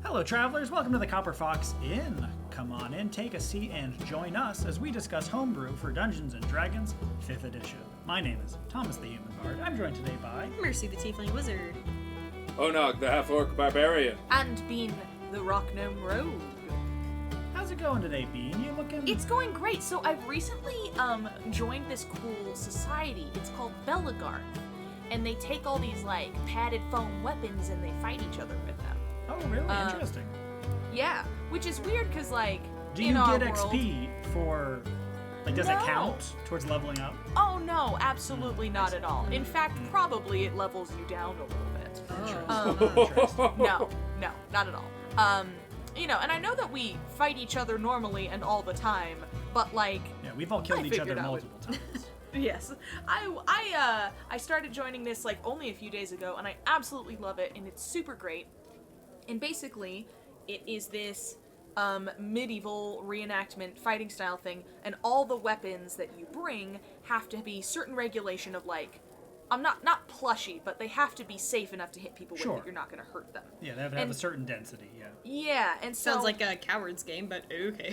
Hello, travelers. Welcome to the Copper Fox Inn. Come on in, take a seat, and join us as we discuss Homebrew for Dungeons & Dragons 5th edition. My name is Thomas the Human Bard. I'm joined today by... Mercy the Tiefling Wizard. Onog the Half-Orc Barbarian. And Bean the Rock Gnome Rogue. How's it going today, Bean? You looking... It's going great. So I've recently joined this cool society. It's called Belagarth. And they take all these, like, padded foam weapons and they fight each other with them. Oh, really? Interesting. Yeah, which is weird because, like, Do you get XP for... Like, does it count towards leveling up? Oh, no, absolutely not at all. In fact, probably it levels you down a little bit. Oh. No, not at all. And I know that we fight each other normally and all the time, but, like... Yeah, we've all killed each other multiple times. Yes. I started joining this, like, only a few days ago, and I absolutely love it, and it's super great. And basically, it is this medieval reenactment fighting style thing, and all the weapons that you bring have to be certain regulation of, like, not plushy, but they have to be safe enough to hit people with that you're not going to hurt them. Yeah, they have to have a certain density, yeah. Yeah, and so... Sounds like a coward's game, but okay.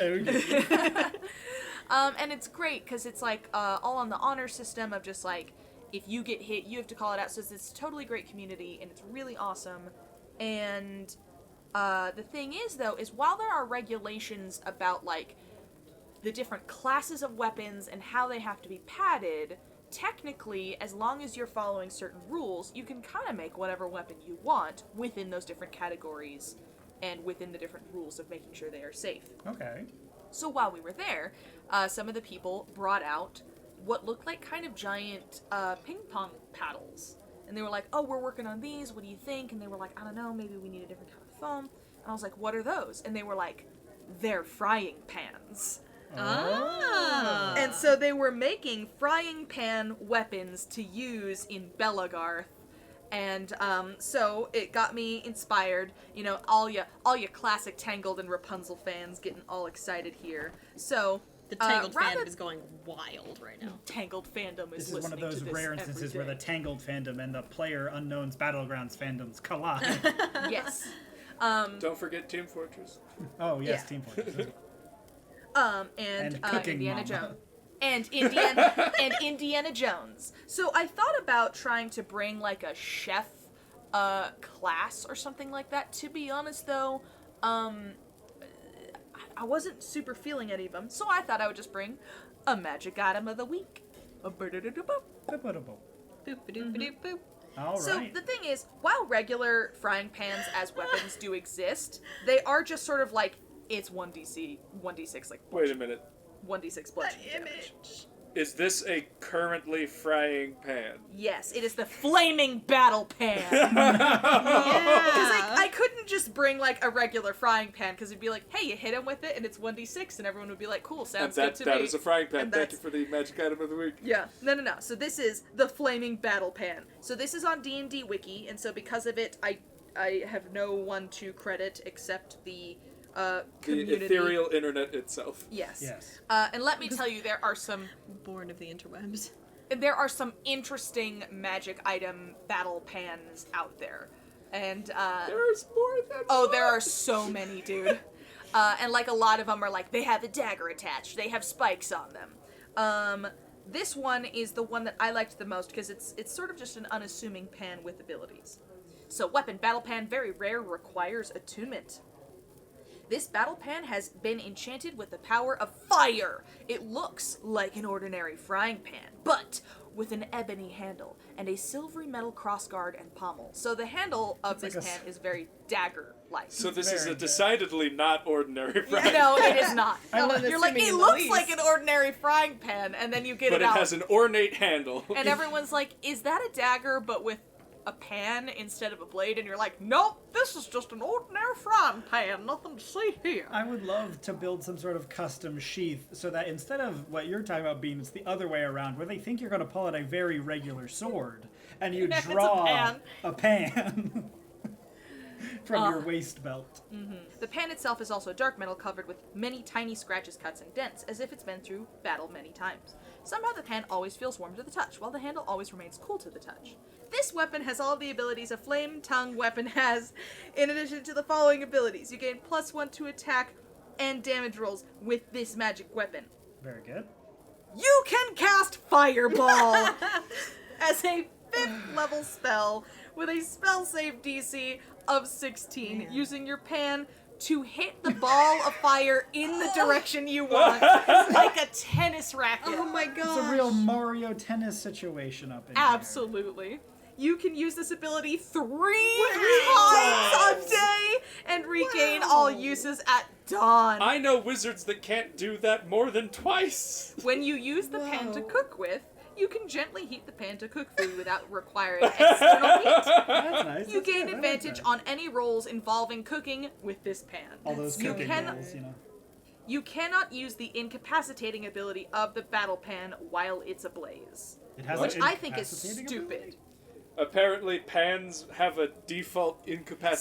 And it's great, because it's, like, all on the honor system of just, like, if you get hit, you have to call it out. So it's this totally great community, and it's really awesome. And the thing is, though, is while there are regulations about, like, the different classes of weapons and how they have to be padded, technically, as long as you're following certain rules, you can kind of make whatever weapon you want within those different categories and within the different rules of making sure they are safe. Okay. So while we were there, some of the people brought out what looked like kind of giant ping pong paddles. And they were like, oh, we're working on these, what do you think? And they were like, I don't know, maybe we need a different kind of foam. And I was like, what are those? And they were like, they're frying pans. Ah. And so they were making frying pan weapons to use in Belagarth. And so it got me inspired. You know, all you classic Tangled and Rapunzel fans getting all excited here. So... The Tangled fandom is going wild right now. Tangled fandom is This is one of those rare instances where the Tangled fandom and the Player Unknown's Battlegrounds fandoms collide. Yes. Don't forget Team Fortress. Oh, yes, Yeah. Team Fortress. And Cooking Indiana Mama. Jones. And Indiana Jones. So I thought about trying to bring, like, a chef class or something like that. To be honest, though, I wasn't super feeling any of them, so I thought I would just bring a magic item of the week. A Boop-a-doop-a-doop, boop. All right. So the thing is, while regular frying pans as weapons do exist, they are just sort of like, it's 1d6, like... Wait a minute. 1d6 bludgeoning damage. Is this a currently frying pan? Yes, it is the flaming battle pan. Because I couldn't just bring, like, a regular frying pan, because it'd be like, hey, you hit him with it, and it's 1d6, and everyone would be like, cool, sounds good to me. That is a frying pan. And Thank you for the magic item of the week. Yeah, no. So this is the flaming battle pan. So this is on D&D Wiki, and so because of it, I have no one to credit except the community. The ethereal internet itself. Yes. Yes. And let me tell you, there are some Born of the interwebs. interesting magic item battle pans out there. And There's more than oh, there are so many, dude. And like a lot of them are like, they have a dagger attached, they have spikes on them. This one is the one that I liked the most because it's sort of just an unassuming pan with abilities. So weapon battle pan, very rare, requires attunement. This battle pan has been enchanted with the power of fire. It looks like an ordinary frying pan, but with an ebony handle and a silvery metal crossguard and pommel. So the handle of this pan is very dagger-like. So this is Very a good. decidedly not ordinary frying No, it is not. You're like, assuming it in the looks least. like an ordinary frying pan, and then you get but it it out. has an ornate handle. And everyone's like, is that a dagger but with a pan instead of a blade? And you're like, nope, this is just an ordinary frying pan, nothing to see here. I would love to build some sort of custom sheath so that instead of what you're talking about being, it's the other way around, where they think you're going to pull out a very regular sword, and you It's a draw pan. a pan. from your waist belt. The pan itself is also dark metal covered with many tiny scratches, cuts, and dents, as if it's been through battle many times. Somehow the pan always feels warm to the touch, while the handle always remains cool to the touch. This weapon has all the abilities a flame tongue weapon has, in addition to the following abilities. You gain +1 to attack and damage rolls with this magic weapon. Very good. You can cast Fireball as a 5th level spell with a spell save DC of 16, using your pan to hit the ball of fire in the direction you want, like a tennis racket. Oh my god. It's a real Mario tennis situation up in Absolutely. You can use this ability 3 times a day and regain all uses at dawn. I know wizards that can't do that more than twice. When you use the pan to cook with, you can gently heat the pan to cook food without requiring external heat. That's nice. You That's gain good. I like advantage that. on any rolls involving cooking with this pan. all those You cooking can- rolls, you know. You cannot use the incapacitating ability of the battle pan while it's ablaze, It has which an I think is incapacitating stupid. ability? Apparently, pans have a default So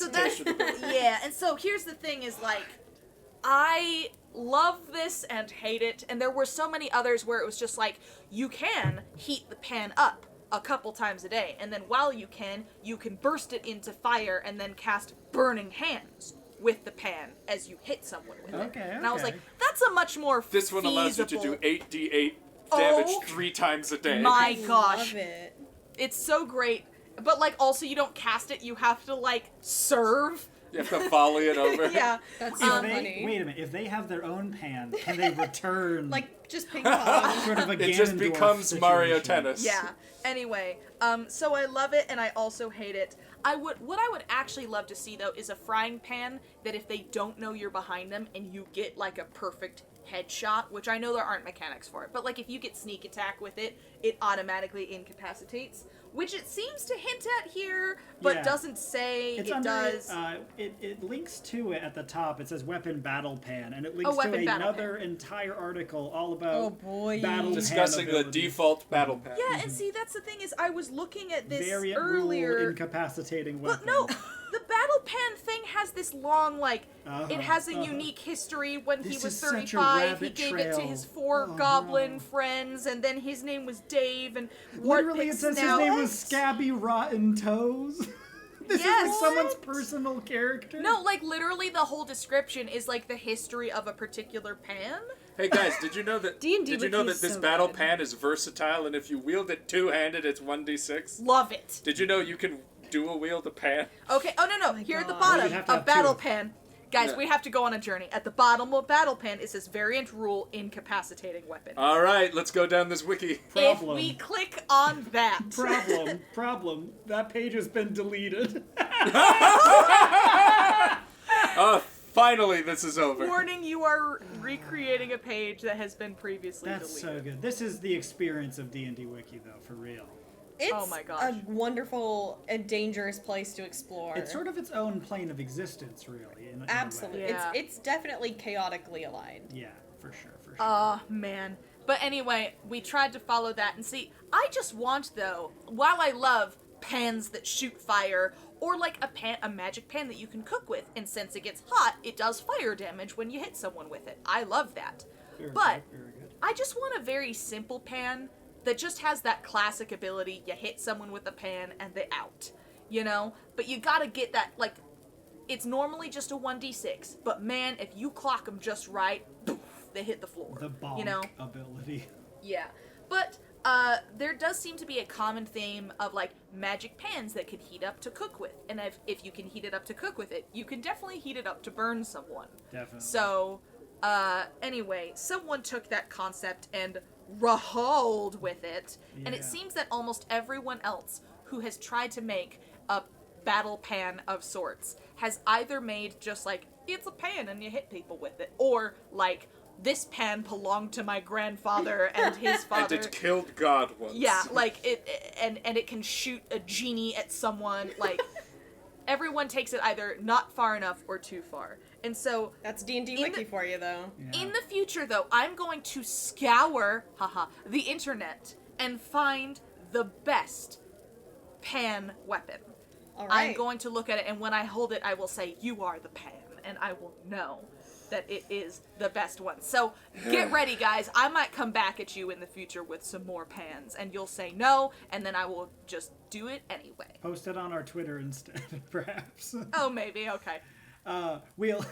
that's incapacitation. yeah, and so here's the thing: is like, I love this and hate it, and there were so many others where it was just like you can heat the pan up a couple times a day, and then while you can burst it into fire and then cast burning hands with the pan as you hit someone with it. Okay, And I was okay. like, that's a much more This one allows you to do feasible- 8d8 damage Oh 3 times a day. My I gosh. love it. It's so great. But like also you don't cast it, you have to like serve. You have to volley it over. Yeah. That's If so they, funny. wait a minute. If they have their own pan, can they return Like, just ping pong. sort of a It just Ganondorf becomes Mario situation? Tennis. Yeah. Anyway, so I love it and I also hate it. What I would actually love to see though is a frying pan that if they don't know you're behind them and you get like a perfect headshot, which I know there aren't mechanics for it, but like if you get sneak attack with it, it automatically incapacitates, which it seems to hint at here, but Yeah. doesn't say. It's it under, does. It links to it at the top. It says weapon battle pan, and it links to weapon battle another entire article all about Oh, boy. battle Discussing pan the abilities. default battle pan. Yeah, and see, that's the thing is, I was looking at this variant earlier. rule incapacitating weapon. But no, the battle pan thing has this long, like, Uh-huh, it has a uh-huh. unique history. When he This was is such a 35, he rabbit gave it to trail. his 4 Oh, goblin no. friends, and then his name was Dave, and Literally, Wartpig it says Snout. his name was Scabby Rotten Toes. This Yes. is like someone's What? personal character. No, like, literally the whole description is, like, the history of a particular pan. Hey guys, did you know that D&D did you know Wiki that is this so battle good. pan is versatile, and if you wield it two-handed, it's 1d6? Love it. Did you know you can dual wield a pan? Okay, oh no, my here at the God. bottom We'd have to of have Battle two. Pan. Guys, Yeah. we have to go on a journey. At the bottom of Battle Pan, it says variant rule incapacitating weapon. All right, let's go down this wiki. Problem. If we click on that, Problem. That page has been deleted. Finally, this is over. warning, you are recreating a page that has been previously That's so deleted. good. This is the experience of D&D Wiki, though, for real. It's Oh my gosh. a wonderful and dangerous place to explore. It's sort of its own plane of existence, really. In a way. Absolutely. Yeah. It's definitely chaotically aligned. Yeah, for sure. Oh, man. But anyway, we tried to follow that and see. I just want, though, while I love pans that shoot fire, or like a magic pan that you can cook with, and since it gets hot, it does fire damage when you hit someone with it. I love that. Very But good, very good. I just want a very simple pan that just has that classic ability, you hit someone with a pan and they out, you know? But you gotta get that, like, it's normally just a 1d6, but man, if you clock them just right, poof, they hit the floor. The bonk you know? ability. Yeah. But there does seem to be a common theme of, like, magic pans that can heat up to cook with. And if you can heat it up to cook with it, you can definitely heat it up to burn someone. Definitely. So, anyway, someone took that concept and raholed with it, and it Yeah. seems that almost everyone else who has tried to make a battle pan of sorts has either made just like, it's a pan and you hit people with it, or like, this pan belonged to my grandfather and his And father. it killed God once. Yeah, like and it can shoot a genie at someone. Like, everyone takes it either not far enough or too far. And so, That's D&D In Wiki the- for you, though. Yeah. in the future, though, I'm going to scour, the internet and find the best pan weapon. All I'm right. going to look at it, and when I hold it, I will say, "You are the pan," and I will know that it is the best one. So get ready, guys. I might come back at you in the future with some more pans, and you'll say no, and then I will just do it anyway. Post it on our Twitter instead, perhaps. Oh, maybe. Okay. We'll.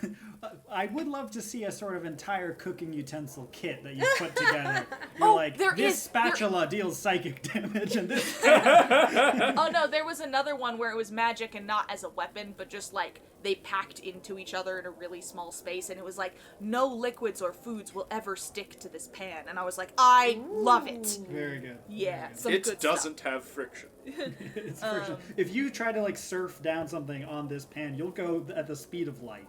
I would love to see a sort of entire cooking utensil kit that you put together. You're Oh, like, there this is- spatula deals psychic damage, and this. Oh no, there was another one where it was magic and not as a weapon, but just like they packed into each other in a really small space, and it was like no liquids or foods will ever stick to this pan, and I was like, I love it. Very good. Yeah, some It good doesn't have friction. It's friction. If you try to like surf down something on this pan, you'll go at the speed of light.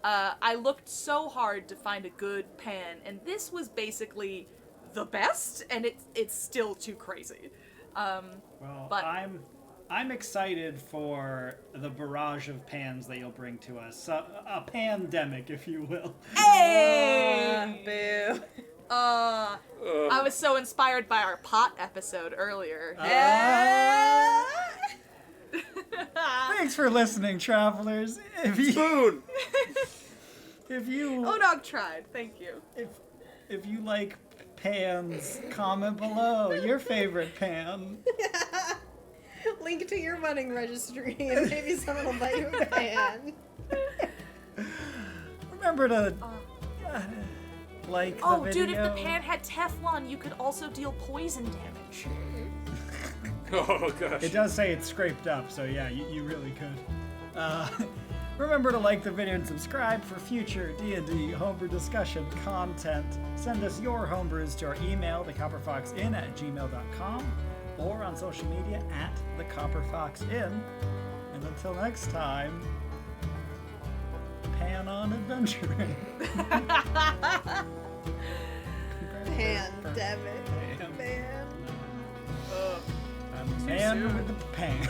I looked so hard to find a good pan, and this was basically the best, and it's still too crazy. Well, But- I'm excited for the barrage of pans that you'll bring to us. A pandemic, if you will. Hey! Boo. I was so inspired by our pot episode earlier. Thanks for listening, travelers. If you, Boon! if you, Odog tried. Thank you. if you like pans, comment below your favorite pan. Link to your wedding registry, and maybe someone will buy you a pan. Remember to like the Oh, video. dude, if the pan had Teflon, you could also deal poison damage. Oh, gosh. It does say it's scraped up, so yeah, you really could. Remember to like the video and subscribe for future D&D homebrew discussion content. Send us your homebrews to our email, thecopperfoxinn@gmail.com, or on social media @thecopperfoxinn. And until next time, pan on adventuring. Pandemic. Pan. I'm a man with a pan.